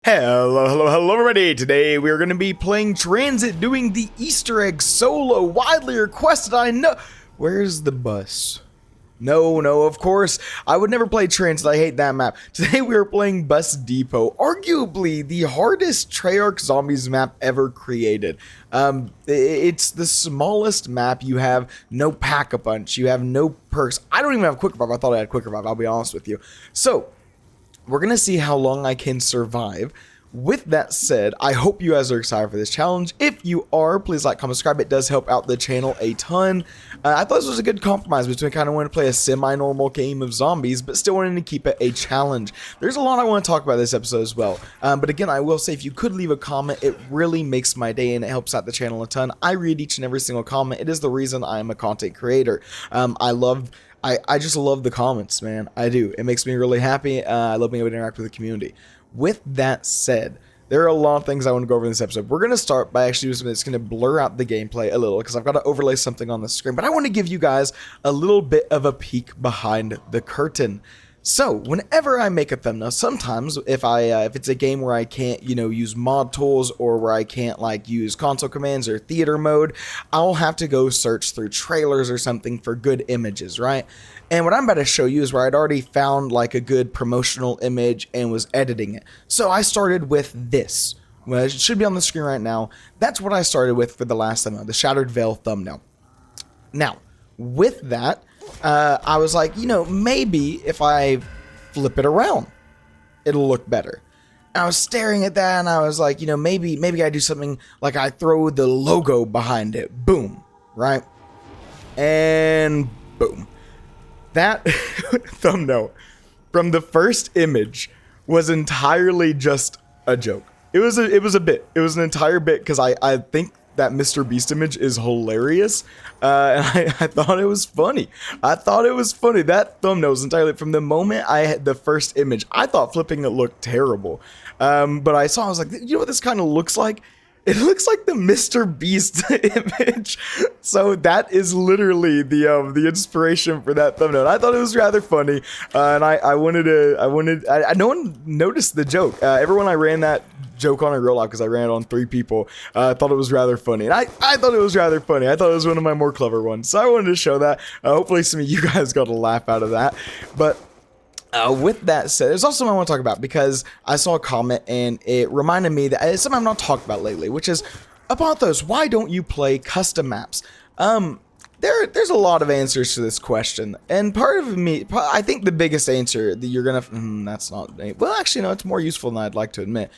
Hello everybody! Today we are going to be playing Transit, doing the Easter egg solo, widely requested. I know. Where's the bus? No, of course. I would never play Transit. I hate that map. Today we are playing Bus Depot, arguably the hardest Treyarch Zombies map ever created. It's the smallest map. You have no pack-a-punch. You have no perks. I don't even have Quick Revive. I thought I had Quick Revive. I'll be honest with you. So, we're going to see how long I can survive. With that said, I hope you guys are excited for this challenge. If you are, please like, comment, subscribe. It does help out the channel a ton. I thought this was a good compromise between kind of wanting to play a semi-normal game of zombies, but still wanting to keep it a challenge. There's a lot I want to talk about this episode as well. But again, I will say if you could leave a comment, it really makes my day and it helps out the channel a ton. I read each and every single comment. It is the reason I am a content creator. I just love the comments, man. I do. It makes me really happy. I love being able to interact with the community. With that said, there are a lot of things I want to go over in this episode. We're going to start by actually doing something that's going to blur out the gameplay a little because I've got to overlay something on the screen. But I want to give you guys a little bit of a peek behind the curtain. So, whenever I make a thumbnail, sometimes if it's a game where I can't, use mod tools or where I can't use console commands or theater mode, I'll have to go search through trailers or something for good images, right? And what I'm about to show you is where I'd already found a good promotional image and was editing it. So I started with this. Well, it should be on the screen right now. That's what I started with for the last thumbnail, the Shattered Veil thumbnail. Now, with that, I was like, maybe if I flip it around, it'll look better. And I was staring at that and I was like, maybe I do something like I throw the logo behind it. Boom. Right? And boom. That thumbnail from the first image was entirely just a joke. It was a bit. It was an entire bit because I think that Mr. Beast image is hilarious, and I thought it was funny. That thumbnail was entirely, from the moment I had the first image, I thought flipping it looked terrible. But I was like, you know what this kind of looks like? It looks like the Mr. Beast image. So that is literally the inspiration for that thumbnail. I thought it was rather funny, and no one noticed the joke. Everyone I ran that joke on in real life, because I ran it on 3 people, thought it was rather funny. And I thought it was rather funny. I thought it was one of my more clever ones. So I wanted to show that. Hopefully some of you guys got a laugh out of that. But with that said, there's also something I want to talk about because I saw a comment and it reminded me that it's something I've not talked about lately, which is about those. Why don't you play custom maps? There's a lot of answers to this question, and part of me, I think the biggest answer that you're gonna, that's not, well, actually, no, it's more useful than I'd like to admit.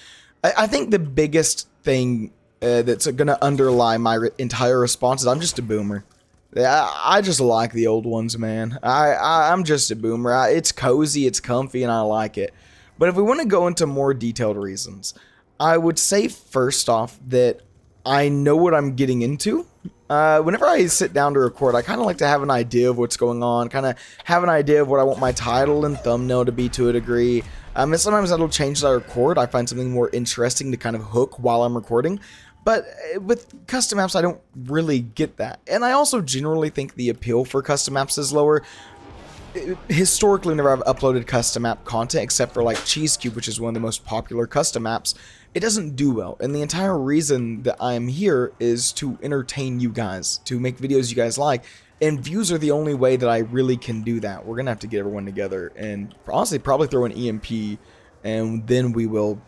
I think the biggest thing that's gonna underlie my entire response is I'm just a boomer. I just like the old ones, man. I'm just a boomer. It's cozy, it's comfy, and I like it. But if we want to go into more detailed reasons, I would say first off that I know what I'm getting into. Whenever I sit down to record, I kind of like to have an idea of what's going on, kind of have an idea of what I want my title and thumbnail to be to a degree. And sometimes that'll change as I record. I find something more interesting to kind of hook while I'm recording. But with custom maps, I don't really get that. And I also generally think the appeal for custom maps is lower. Historically, whenever I've uploaded custom map content, except for Cheese Cube, which is one of the most popular custom maps, it doesn't do well. And the entire reason that I'm here is to entertain you guys, to make videos you guys like. And views are the only way that I really can do that. We're going to have to get everyone together and honestly probably throw an EMP, and then we will...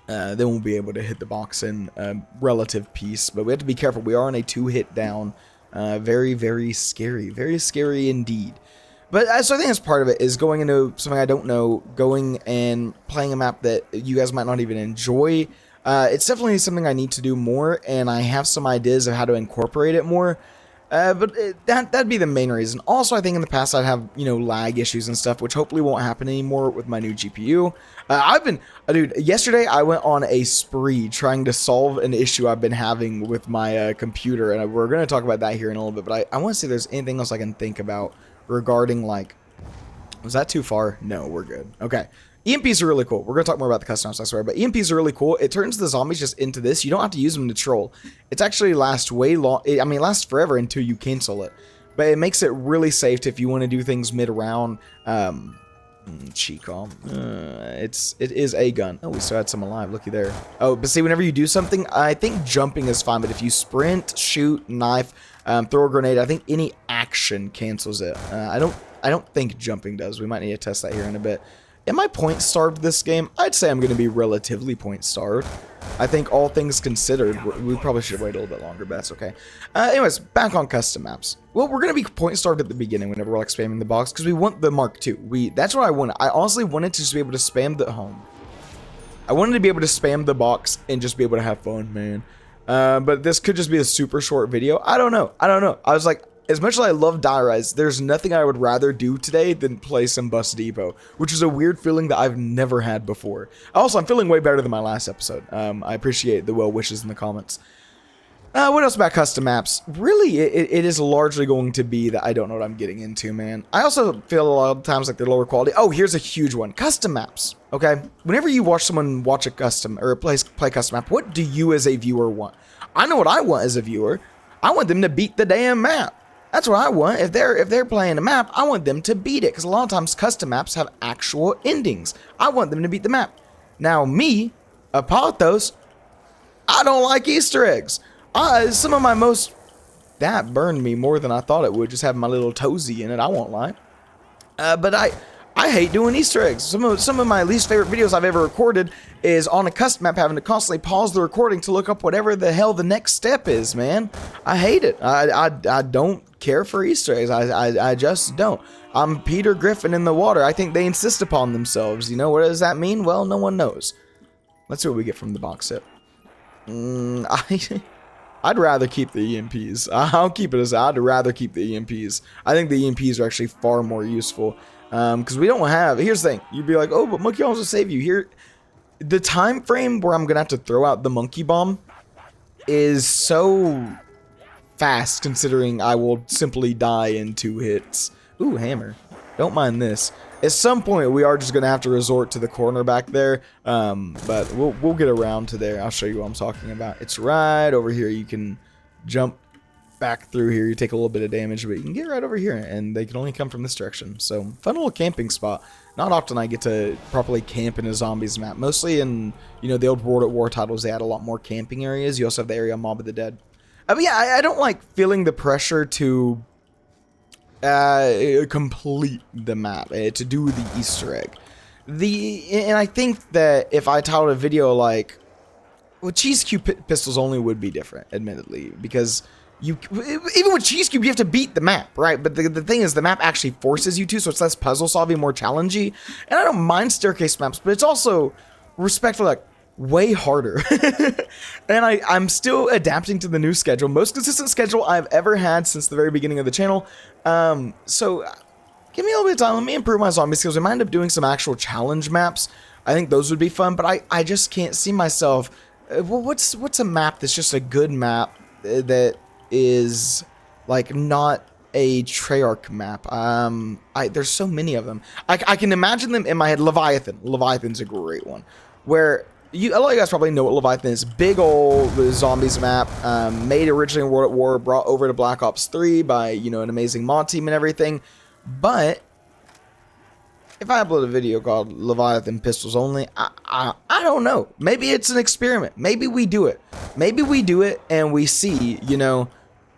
then we'll be able to hit the box in relative peace. But we have to be careful. We are on a 2-hit down. Very, very scary. Very scary indeed. But so I think that's part of it, is going into something I don't know, going and playing a map that you guys might not even enjoy. It's definitely something I need to do more, and I have some ideas of how to incorporate it more. But that'd be the main reason. Also, I think in the past I'd have, lag issues and stuff, which hopefully won't happen anymore with my new GPU. Dude, yesterday I went on a spree trying to solve an issue I've been having with my computer, and we're going to talk about that here in a little bit, but I want to see if there's anything else I can think about regarding, was that too far? No, we're good. Okay. EMPs are really cool. We're going to talk more about the custom maps, I swear, but EMPs are really cool. It turns the zombies just into this. You don't have to use them to troll. It's actually lasts way long. It lasts forever until you cancel it. But it makes it really safe if you want to do things mid-round. Chicom. It is a gun. Oh, we still had some alive. Looky there. Oh, but see, whenever you do something, I think jumping is fine. But if you sprint, shoot, knife, throw a grenade, I think any action cancels it. I don't think jumping does. We might need to test that here in a bit. Am I point starved this game? I'd say I'm going to be relatively point starved. I think all things considered, we probably should wait a little bit longer, but that's okay. Anyways, back on custom maps. Well, we're going to be point starved at the beginning whenever we're like spamming the box because we want the Mark II. That's what I want. I honestly wanted to just be able to spam the home. I wanted to be able to spam the box and just be able to have fun, man. But this could just be a super short video. I don't know. I was like, as much as I love Die Rise, there's nothing I would rather do today than play some Bus Depot, which is a weird feeling that I've never had before. Also, I'm feeling way better than my last episode. I appreciate the well wishes in the comments. What else about custom maps? Really, it is largely going to be that I don't know what I'm getting into, man. I also feel a lot of times like they're lower quality. Oh, here's a huge one. Custom maps, okay? Whenever you watch someone watch a custom or play custom map, what do you as a viewer want? I know what I want as a viewer. I want them to beat the damn map. That's what I want. If they're playing a map, I want them to beat it. Because a lot of times custom maps have actual endings. I want them to beat the map. Now me, Apothos, I don't like Easter eggs. Some of my most... That burned me more than I thought it would, just having my little toesy in it, I won't lie. But I hate doing Easter eggs. Some of my least favorite videos I've ever recorded is on a custom map having to constantly pause the recording to look up whatever the hell the next step is, man. I hate it. I don't care for Easter eggs. I just don't. I'm Peter Griffin in the water. I think they insist upon themselves. You know, what does that mean? Well, no one knows. Let's see what we get from the box set. I'd rather keep the EMPs. I'll keep it as I'd rather keep the EMPs. I think the EMPs are actually far more useful. Because we don't have... Here's the thing. You'd be like, oh, but Monkey Bombs will save you. Here, the time frame where I'm going to have to throw out the Monkey Bomb is so fast, considering I will simply die in 2 hits. Ooh, hammer. Don't mind this. At some point, we are just going to have to resort to the corner back there. But we'll get around to there. I'll show you what I'm talking about. It's right over here. You can jump back through here. You take a little bit of damage, but you can get right over here, and they can only come from this direction. So, fun little camping spot. Not often I get to properly camp in a zombies map. Mostly in, you know, the old World at War titles, they had a lot more camping areas. You also have the area on Mob of the Dead. But yeah, I don't like feeling the pressure to complete the map, to do the Easter egg. And I think that if I titled a video like, well, Cheese Cube Pistols only would be different, admittedly, because even with Cheese Cube, you have to beat the map, right? But the thing is, the map actually forces you to, so it's less puzzle solving, more challenging. And I don't mind staircase maps, but it's also respectfully like way harder. And I'm still adapting to the new schedule, most consistent schedule I've ever had since the very beginning of the channel. So give me a little bit of time. Let me improve my zombie skills. We might end up doing some actual challenge maps. I think those would be fun, but I just can't see myself. Well, what's a map that's just a good map that is like not a Treyarch map? There's so many of them. I can imagine them in my head. Leviathan's a great one, where a lot of you guys probably know what Leviathan is. Big old zombies map, made originally in World at War, brought over to Black Ops 3 by, you know, an amazing mod team and everything. But if I upload a video called Leviathan Pistols Only, I don't know. Maybe it's an experiment. Maybe we do it. Maybe we do it and we see, you know,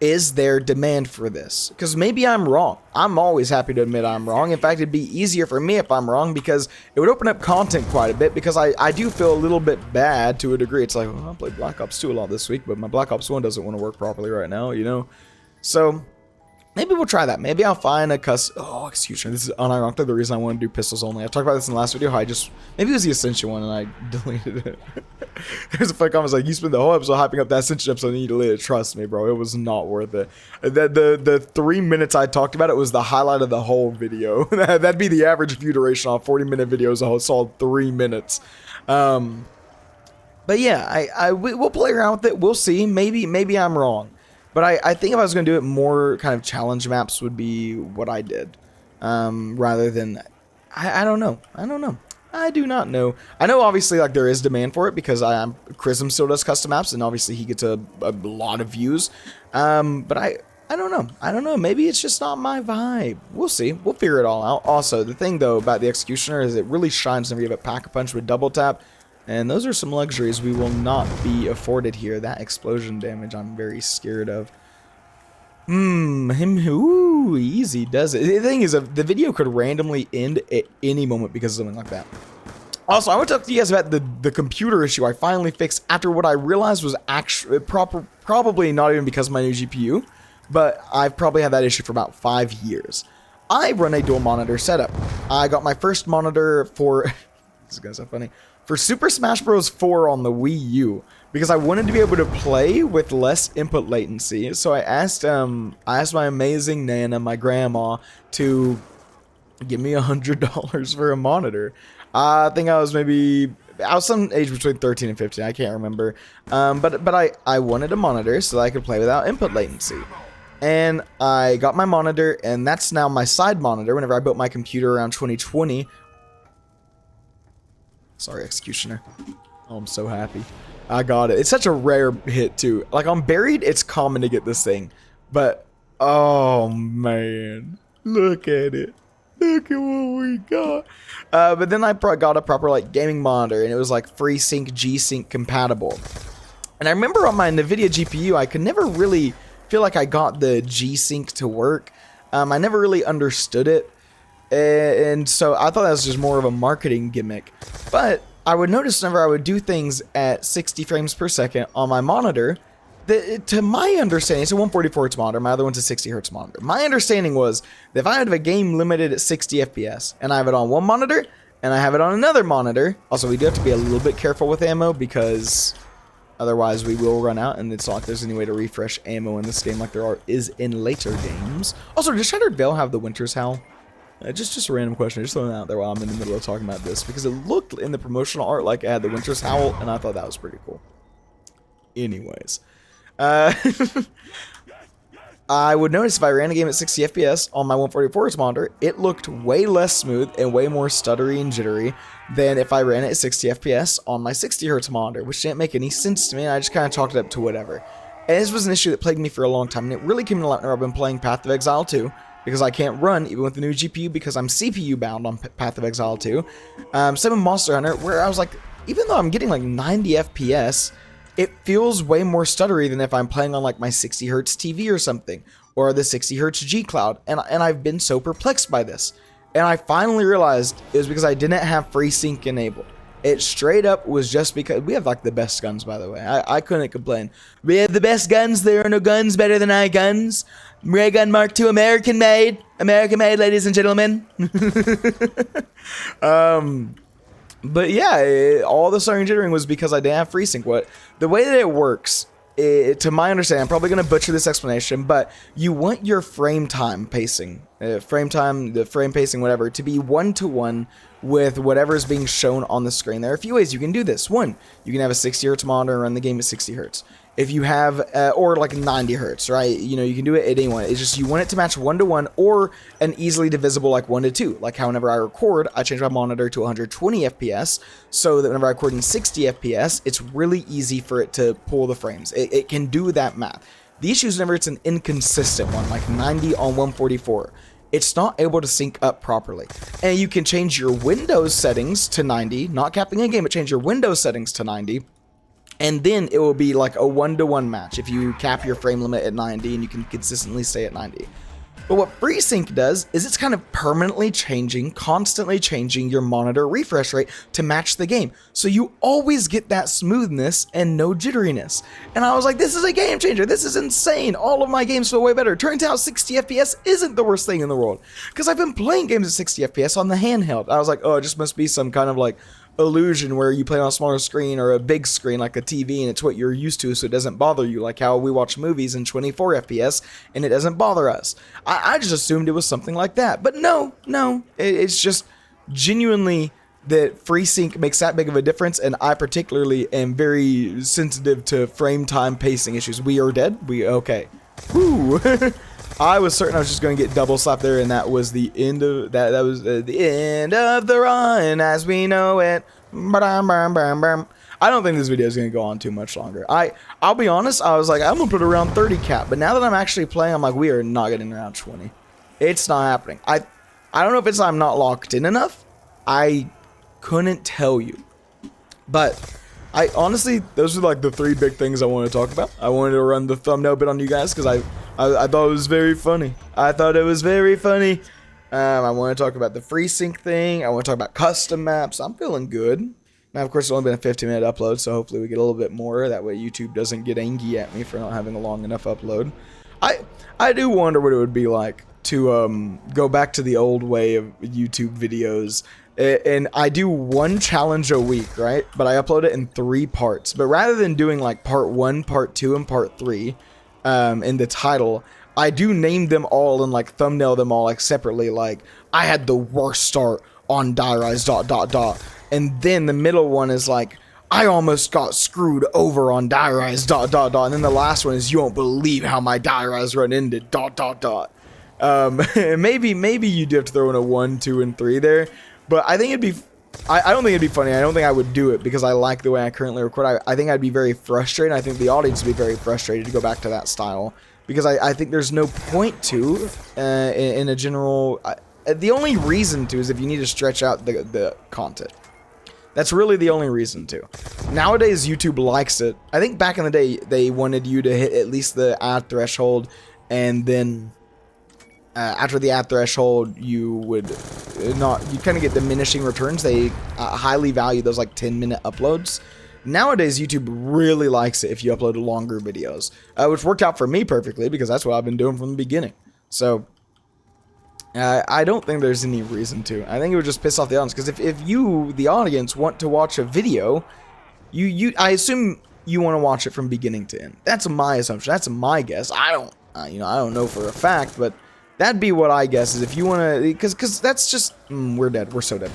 is there demand for this? Because maybe I'm wrong. I'm always happy to admit I'm wrong. In fact, it'd be easier for me if I'm wrong, because it would open up content quite a bit, because I do feel a little bit bad to a degree. It's like, well, I played Black Ops 2 a lot this week, but my Black Ops 1 doesn't want to work properly right now, you know? So maybe we'll try that. Maybe I'll find a oh, excuse me. This is unironically the reason I want to do pistols only. I talked about this in the last video. How maybe it was the Ascension one and I deleted it. There's a funny comment like, you spent the whole episode hyping up that Ascension episode and you deleted it. Trust me, bro. It was not worth it. The 3 minutes I talked about it was the highlight of the whole video. That'd be the average view duration on 40-minute videos. A whole solid 3 minutes. But yeah, we'll play around with it. We'll see. Maybe I'm wrong. But I think if I was going to do it, more kind of challenge maps would be what I did. Rather than... I don't know. I do not know. I know, obviously, like, there is demand for it, because Chrism still does custom maps, and obviously he gets a lot of views. But I I don't know. I don't know. Maybe it's just not my vibe. We'll see. We'll figure it all out. Also, the thing though about the Executioner is it really shines whenever you have a Pack-a-Punch with double tap. And those are some luxuries we will not be afforded here. That explosion damage I'm very scared of. Ooh, easy does it. The thing is, the video could randomly end at any moment because of something like that. Also, I want to talk to you guys about the computer issue I finally fixed after what I realized was actually probably not even because of my new GPU, but I've probably had that issue for about 5 years. I run a dual monitor setup. I got my first monitor for this guy's so funny. For Super Smash Bros. 4 on the Wii U, because I wanted to be able to play with less input latency. So I asked my amazing Nana, my grandma, to give me $100 for a monitor. I think I was some age between 13 and 15. I can't remember. But I wanted a monitor so that I could play without input latency. And I got my monitor, and that's now my side monitor. Whenever I built my computer around 2020. Sorry, Executioner. Oh, I'm so happy. I got it. It's such a rare hit, too. Like, on Buried, it's common to get this thing. But, oh, man. Look at it. Look at what we got. But then I got a proper, like, gaming monitor, and it was, like, FreeSync, G-Sync compatible. And I remember on my NVIDIA GPU, I could never really feel like I got the G-Sync to work. I never really understood it. And so I thought that was just more of a marketing gimmick. But I would notice whenever I would do things at 60 frames per second on my monitor, that to my understanding, it's a 144 Hz monitor, my other one's a 60 Hz monitor. My understanding was that if I have a game limited at 60 FPS, and I have it on one monitor, and I have it on another monitor, also we do have to be a little bit careful with ammo, because otherwise we will run out, and it's not like there's any way to refresh ammo in this game like there is in later games. Also, does Shattered Veil have the Winter's Howl? Just a random question. Just throwing it out there while I'm in the middle of talking about this, because it looked in the promotional art like it had the Winter's Howl, and I thought that was pretty cool. Anyways, I would notice if I ran a game at 60 FPS on my 144 Hz monitor, it looked way less smooth and way more stuttery and jittery than if I ran it at 60 FPS on my 60 Hz monitor, which didn't make any sense to me, and I just kind of chalked it up to whatever. And this was an issue that plagued me for a long time, and it really came to light whenever I've been playing Path of Exile 2. Because I can't run even with the new GPU because I'm CPU bound on Path of Exile 2. Same with Monster Hunter, where I was like, even though I'm getting like 90 FPS, it feels way more stuttery than if I'm playing on like my 60 Hz TV or something, or the 60 Hz G Cloud. And I've been so perplexed by this. And I finally realized it was because I didn't have FreeSync enabled. It straight up was just because we have like the best guns, by the way. I couldn't complain. We have the best guns. There are no guns better than our guns. Ray Gun Mark II, American made. American made, ladies and gentlemen. But yeah, all the stuttering jittering was because I didn't have FreeSync. The way that it works, to my understanding, I'm probably going to butcher this explanation, but you want your frame time pacing, the frame pacing, whatever, to be 1-to-1 with whatever is being shown on the screen. There are a few ways you can do this. One, you can have a 60 Hz monitor and run the game at 60 Hz. If you have, or like 90 Hz, right? You know, you can do it at anyone. It's just you want it to match 1-to-1 or an easily divisible like 1-to-2. Like how whenever I record, I change my monitor to 120 FPS so that whenever I record in 60 FPS, it's really easy for it to pull the frames. It can do that math. The issue is whenever it's an inconsistent one, like 90 on 144. It's not able to sync up properly. And you can change your Windows settings to 90, not capping a game, but change your Windows settings to 90. And then it will be like a 1-to-1 match if you cap your frame limit at 90 and you can consistently stay at 90. But what FreeSync does is it's kind of permanently changing, constantly changing your monitor refresh rate to match the game. So you always get that smoothness and no jitteriness. And I was like, this is a game changer. This is insane. All of my games feel way better. Turns out 60 FPS isn't the worst thing in the world. Because I've been playing games at 60 FPS on the handheld. I was like, oh, it just must be some kind of like illusion where you play on a smaller screen or a big screen like a TV and it's what you're used to so it doesn't bother you, like how we watch movies in 24 FPS and it doesn't bother us. I just assumed it was something like that, but no, it's just genuinely that FreeSync makes that big of a difference, and I particularly am very sensitive to frame time pacing issues. We are dead? Okay. Woo! I was certain I was just going to get double slapped there, and that was the end of that. That was the end of the run as we know it. I I don't think this video is going to go on too much longer. I'll be honest, I was like, I'm going to put around 30 cap, but now that I'm actually playing, I'm like, we are not getting around 20. It's not happening. I don't know if it's I'm not locked in enough. I couldn't tell you. But I honestly, those are like the 3 big things I want to talk about. I wanted to run the thumbnail bit on you guys because I thought it was very funny. I thought it was very funny. I want to talk about the FreeSync thing. I want to talk about custom maps. I'm feeling good. Now, of course, it's only been a 15-minute upload, so hopefully we get a little bit more. That way YouTube doesn't get angry at me for not having a long enough upload. I do wonder what it would be like to go back to the old way of YouTube videos. And I do 1 challenge a week, right? But I upload it in 3 parts. But rather than doing like part 1, part 2, and part 3 in the title, I do name them all and like thumbnail them all like separately. Like, I had the worst start on Die Rise ... And then the middle one is like, I almost got screwed over on Die Rise ... And then the last one is, you won't believe how my Die Rise run ended ... Maybe you do have to throw in a 1, 2, and 3 there. But I think it'd be, I don't think it'd be funny. I don't think I would do it because I like the way I currently record. I think I'd be very frustrated. I think the audience would be very frustrated to go back to that style because I think there's no point to in a general. The only reason to is if you need to stretch out the content. That's really the only reason to. Nowadays, YouTube likes it. I think back in the day, they wanted you to hit at least the ad threshold, and then after the ad threshold, you would you kind of get diminishing returns. They highly value those like 10-minute uploads. Nowadays, YouTube really likes it if you upload longer videos, which worked out for me perfectly because that's what I've been doing from the beginning. So I don't think there's any reason to. I think it would just piss off the audience because if you, the audience, want to watch a video, I assume you want to watch it from beginning to end. That's my assumption. That's my guess. I don't know for a fact, but that'd be what I guess is if you want to, because that's just, we're dead. We're so dead.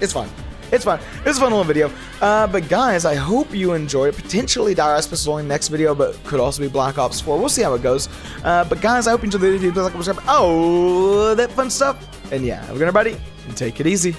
It's fine. It's fine. It was a fun little video. But guys, I hope you enjoyed it. Potentially Die Rise is only next video, but could also be Black Ops 4. We'll see how it goes. But guys, I hope you enjoyed the video. Please like, subscribe. Oh, that fun stuff. And yeah, have a good night, everybody. And take it easy.